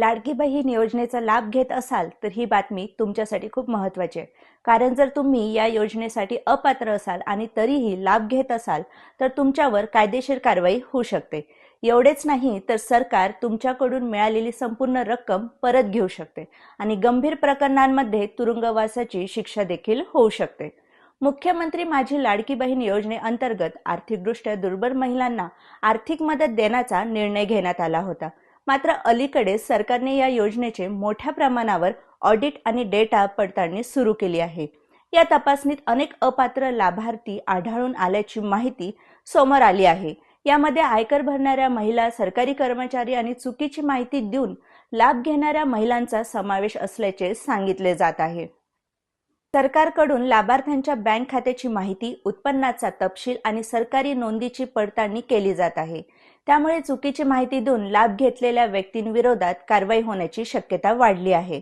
लाडकी बहीण योजनेचा लाभ घेत असाल तर ही बातमी तुमच्यासाठी खूप महत्त्वाची आहे. कारण जर तुम्ही या योजनेसाठी अपात्र असाल आणि तरीही लाभ घेत असाल तर तुमच्यावर कायदेशीर कारवाई होऊ शकते. एवढेच नाही तर सरकार तुमच्याकडून मिळालेली संपूर्ण रक्कम परत घेऊ शकते आणि गंभीर प्रकरणांमध्ये तुरुंगवासाची शिक्षा देखील होऊ शकते. मुख्यमंत्री माझी लाडकी बहीण योजनेअंतर्गत आर्थिकदृष्ट्या दुर्बल महिलांना आर्थिक मदत देण्याचा निर्णय घेण्यात आला होता. मात्र अलीकडे सरकारने या योजनेचे मोठ्या प्रमाणावर ऑडिट आणि डेटा पडताळणी सुरू केली आहे. या तपासणीत अनेक अपात्र लाभार्थी आढळून आल्याची माहिती समोर आली आहे. यामध्ये आयकर भरणाऱ्या महिला, सरकारी कर्मचारी आणि चुकीची माहिती देऊन लाभ घेणाऱ्या महिलांचा समावेश असल्याचे सांगितले जात आहे. सरकारकडून लाभार्थ्यांच्या बँक खात्याची माहिती, उत्पन्नाचा तपशील आणि सरकारी नोंदीची पडताळणी केली जात आहे. त्यामुळे चुकीची माहिती देऊन लाभ घेतलेल्या व्यक्तींविरोधात कारवाई होण्याची शक्यता वाढली आहे.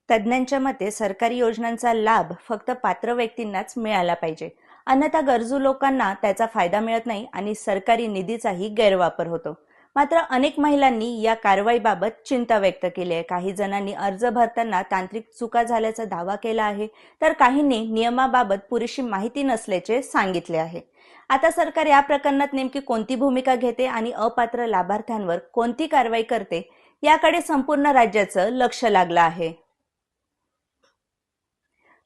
तज्ज्ञांच्या मते सरकारी योजनांचा लाभ फक्त पात्र व्यक्तींनाच मिळाला पाहिजे, अन्यथा गरजू लोकांना त्याचा फायदा मिळत नाही आणि सरकारी निधीचाही गैरवापर होतो. मात्र अनेक महिलांनी या कारवाईबाबत चिंता व्यक्त केली आहे. काही जणांनी अर्ज भरताना तांत्रिक चुका झाल्याचा दावा केला आहे, तर काहींनी नियमाबाबत पुरेशी माहिती नसल्याचे सांगितले आहे. आता सरकार या प्रकरणात नेमकी कोणती भूमिका घेते आणि अपात्र लाभार्थ्यांवर कोणती कारवाई करते याकडे संपूर्ण राज्याचं लक्ष लागलं आहे.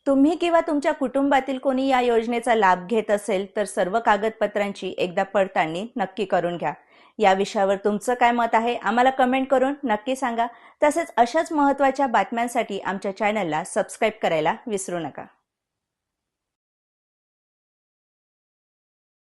तुम्ही किंवा तुमच्या कुटुंबातील कोणी या योजनेचा लाभ घेत असेल तर सर्व कागदपत्रांची एकदा पडताळणी नक्की करून घ्या. या विषयावर तुमचं काय मत आहे आम्हाला कमेंट करून नक्की सांगा. तसेच अशाच महत्त्वाच्या बातम्यांसाठी आमच्या चॅनलला सबस्क्राईब करायला विसरू नका.